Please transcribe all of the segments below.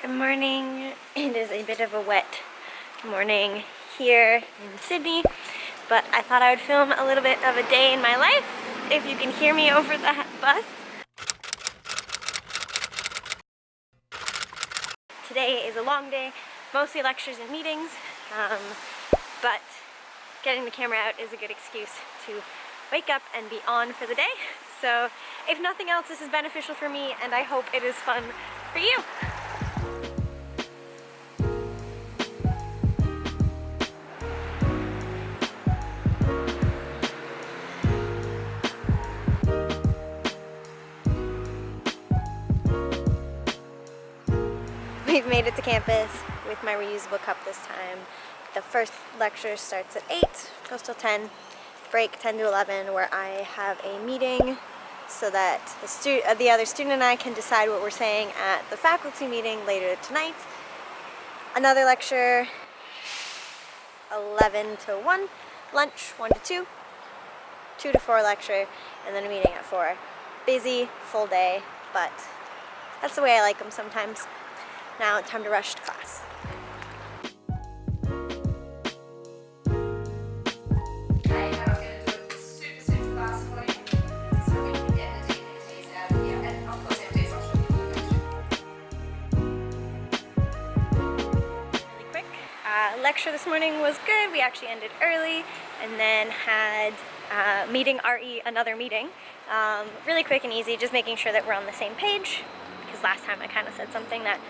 Good morning. It is a bit of a wet morning here in Sydney, but I thought I would film a little bit of a day in my life, if you can hear me over that bus. Today is a long day, mostly lectures and meetings, but getting the camera out is a good excuse to wake up and be on for the day. So if nothing else, this is beneficial for me, and I hope it is fun for you. We've made it to campus with my reusable cup this time. The first lecture starts at 8, goes till 10, break 10 to 11, where I have a meeting so that the other student and I can decide what we're saying at the faculty meeting later tonight. Another lecture, 11 to 1, lunch 1 to 2, 2 to 4 lecture, and then a meeting at 4. Busy, full day, but that's the way I like them sometimes. Now time to rush to class. Lecture this morning was good. We actually ended early and then had meeting RE, another meeting. Really quick and easy, just making sure that we're on the same page, because last time I kind of said something that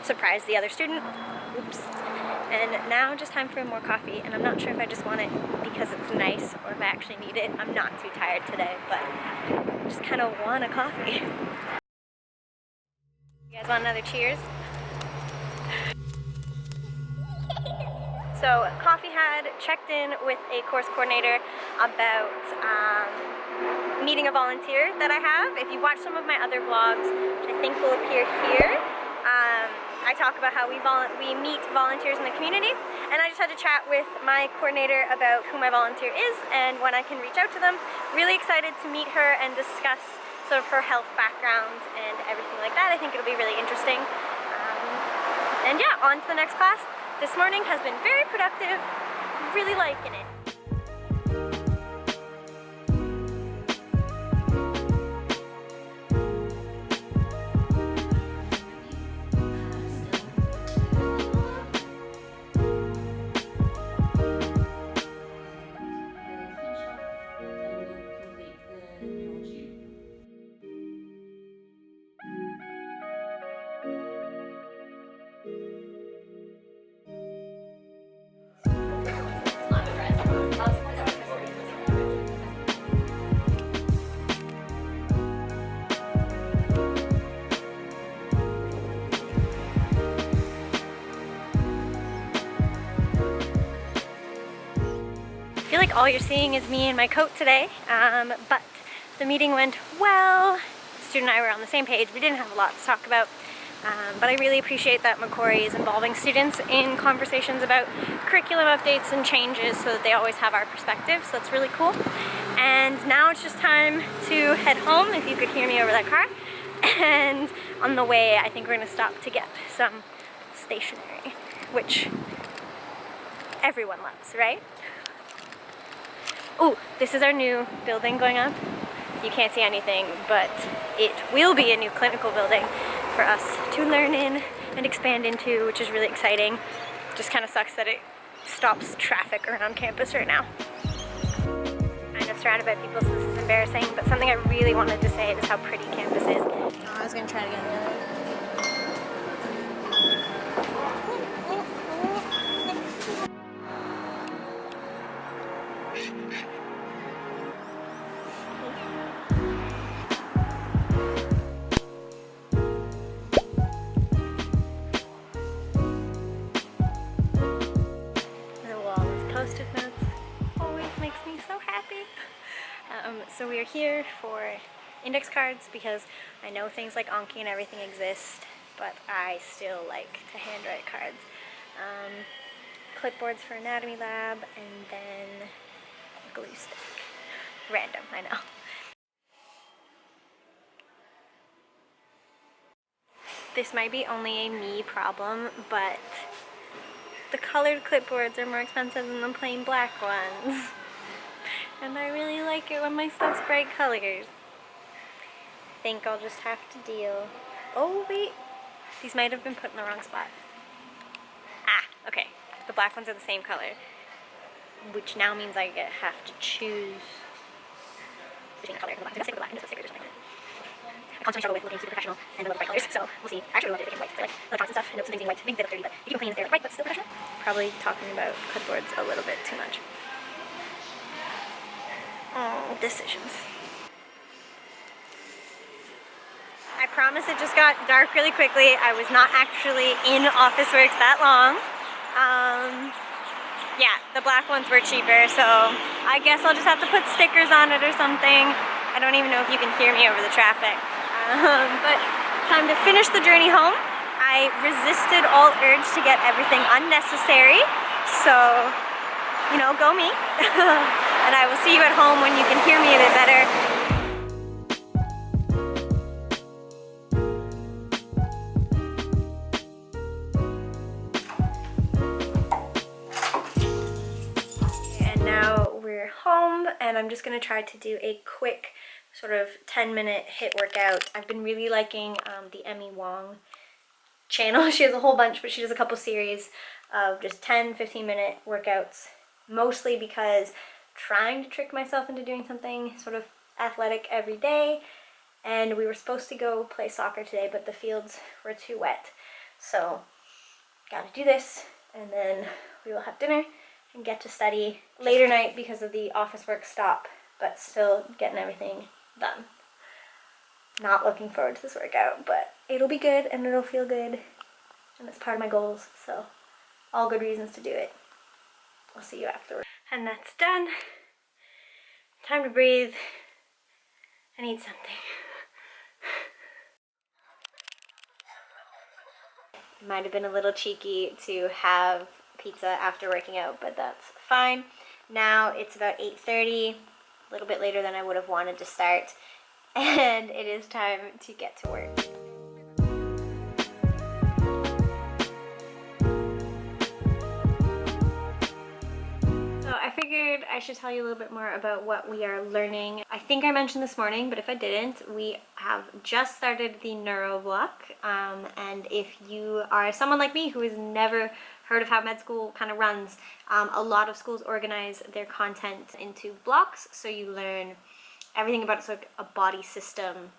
surprised the other student. Oops. And now just time for more coffee, and I'm not sure if I just want it because it's nice or if I actually need it. I'm not too tired today, but I just kind of want a coffee. You guys want another cheers? So Coffee had checked in with a course coordinator about meeting a volunteer that I have. If you watch some of my other vlogs, which I think will appear here, I talk about how we meet volunteers in the community, and I just had to chat with my coordinator about who my volunteer is and when I can reach out to them. Really excited to meet her and discuss sort of her health background and everything like that. I think it'll be really interesting. And yeah, on to the next class. This morning has been very productive, really liking it. I feel like all you're seeing is me in my coat today, but the meeting went well. The student and I were on the same page. We didn't have a lot to talk about, but I really appreciate that Macquarie is involving students in conversations about curriculum updates and changes so that they always have our perspective, so that's really cool. And now it's just time to head home, if you could hear me over that car. And on the way, I think we're gonna stop to get some stationery, which everyone loves, right? Oh, this is our new building going up. You can't see anything, but it will be a new clinical building for us to learn in and expand into, which is really exciting. Just kind of sucks that it stops traffic around campus right now. Kind of surrounded by people, so this is embarrassing, but something I really wanted to say is how pretty campus is. Oh, I was gonna try to get another. Post-it notes always makes me so happy. So we are here for index cards because I know things like Anki and everything exist, but I still like to handwrite cards. Clipboards for anatomy lab, and then glue stick. Random, I know. This might be only a me problem, but the colored clipboards are more expensive than the plain black ones. And I really like it when my stuff's bright colors. I think I'll just have to deal. Oh wait, these might have been put in the wrong spot. Ah, okay. The black ones are the same color, which now means I have to choose between the color and the black. I'm gonna stick with the black and just stickers or something. I constantly struggle with looking super professional and the bright colors, so we'll see. I actually love it if it can white. I like electronics and stuff, and notes and things in white. Makes it look dirty, but you can complain that they're bright but still professional. Probably talking about clipboards a little bit too much. Oh, decisions. I promise it just got dark really quickly. I was not actually in Officeworks that long. Yeah, the black ones were cheaper, so I guess I'll just have to put stickers on it or something. I don't even know if you can hear me over the traffic. But time to finish the journey home. I resisted all urge to get everything unnecessary, so, you know, go me. And I will see you at home when you can hear me a bit better. And now we're home, and I'm just gonna try to do a quick sort of 10-minute HIIT workout. I've been really liking the Emmy Wong channel. She has a whole bunch, but she does a couple series of just 10-15-minute workouts, mostly because trying to trick myself into doing something sort of athletic every day, and we were supposed to go play soccer today, but the fields were too wet, so gotta do this, and then we will have dinner and get to study later night because of the Officeworks stop, but still getting everything done. Not looking forward to this workout, but it'll be good and it'll feel good, and it's part of my goals, so all good reasons to do it. I'll see you afterwards. And that's done. Time to breathe and eat something. Might have been a little cheeky to have pizza after working out, but that's fine. Now it's about 8:30, a little bit later than I would have wanted to start, and it is time to get to work. So I figured I should tell you a little bit more about what we are learning. I think I mentioned this morning, but if I didn't, we have just started the neuro block, and if you are someone like me who has never heard of how med school kind of runs, a lot of schools organize their content into blocks, so you learn everything about it's like a body system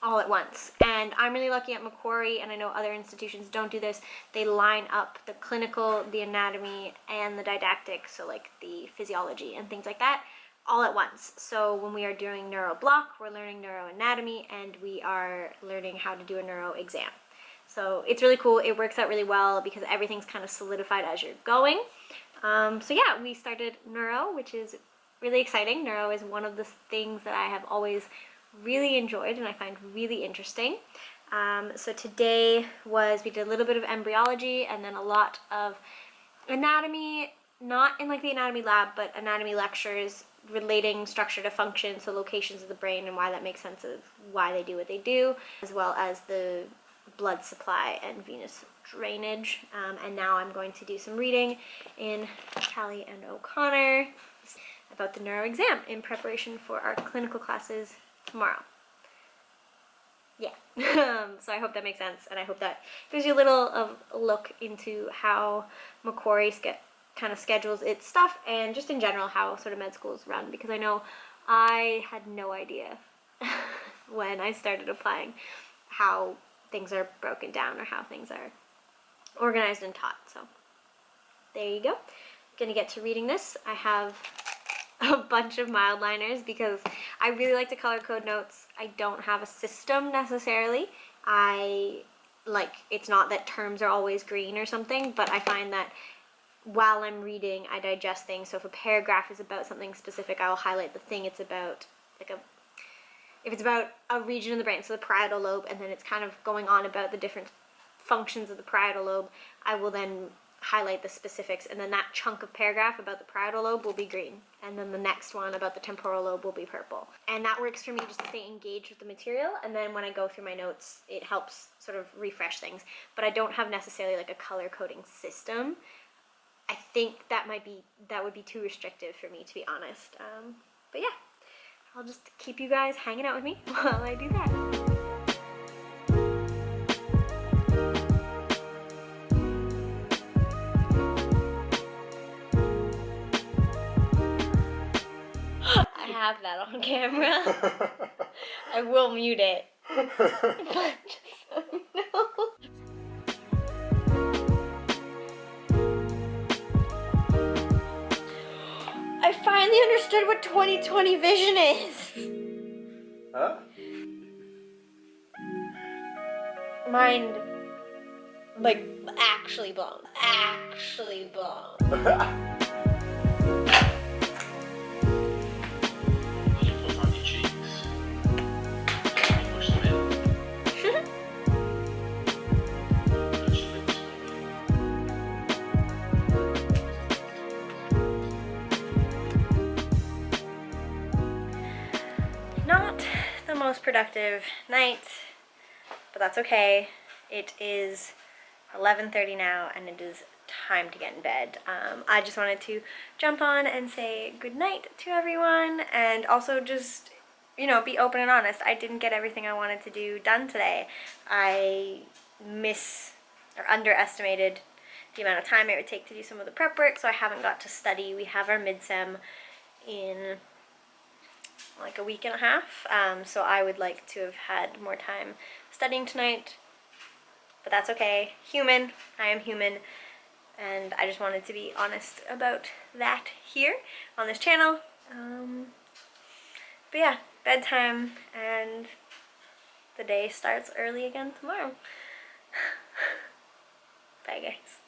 all at once. And I'm really lucky at Macquarie, and I know other institutions don't do this. They line up the clinical, the anatomy, and the didactic, so like the physiology and things like that, all at once. So when we are doing neuro block, we're learning neuroanatomy, and we are learning how to do a neuro exam. So it's really cool. It works out really well because everything's kind of solidified as you're going. So yeah, we started neuro, which is really exciting. Neuro is one of the things that I have always really enjoyed and I find really interesting. So today we did a little bit of embryology and then a lot of anatomy, not in like the anatomy lab, but anatomy lectures relating structure to function, so locations of the brain and why that makes sense of why they do what they do, as well as the blood supply and venous drainage. And now I'm going to do some reading in Callie and O'Connor about the neuro exam in preparation for our clinical classes tomorrow. Yeah. So I hope that makes sense, and I hope that gives you a little of a look into how Macquarie kind of schedules its stuff, and just in general how sort of med schools run, because I know I had no idea when I started applying how things are broken down or how things are organized and taught. So there you go. I'm gonna get to reading this. I have a bunch of mild liners because I really like to color code notes. I don't have a system necessarily. It's not that terms are always green or something, but I find that while I'm reading, I digest things. So if a paragraph is about something specific, I will highlight the thing it's about, if it's about a region in the brain, so the parietal lobe, and then it's kind of going on about the different functions of the parietal lobe, I will then highlight the specifics, and then that chunk of paragraph about the parietal lobe will be green, and then the next one about the temporal lobe will be purple. And that works for me just to stay engaged with the material, and then when I go through my notes, it helps sort of refresh things. But I don't have necessarily like a color coding system. I think that would be too restrictive for me, to be honest. But yeah, I'll just keep you guys hanging out with me while I do that. I have that on camera. I will mute it. But just so you know. I finally understood what 20/20 vision is. Huh? Mind, like, actually blown. Actually blown. On your cheeks. Push them in. Touch your lips. Not the most productive night, but that's okay. It is 11:30 now, and it is time to get in bed. I just wanted to jump on and say good night to everyone, and also just, you know, be open and honest. I didn't get everything I wanted to do done today. I underestimated the amount of time it would take to do some of the prep work, so I haven't got to study. We have our midsem in like a week and a half, so I would like to have had more time studying tonight, but that's okay. Human, I am human, and I just wanted to be honest about that here on this channel. But yeah, bedtime, and the day starts early again tomorrow. Bye guys.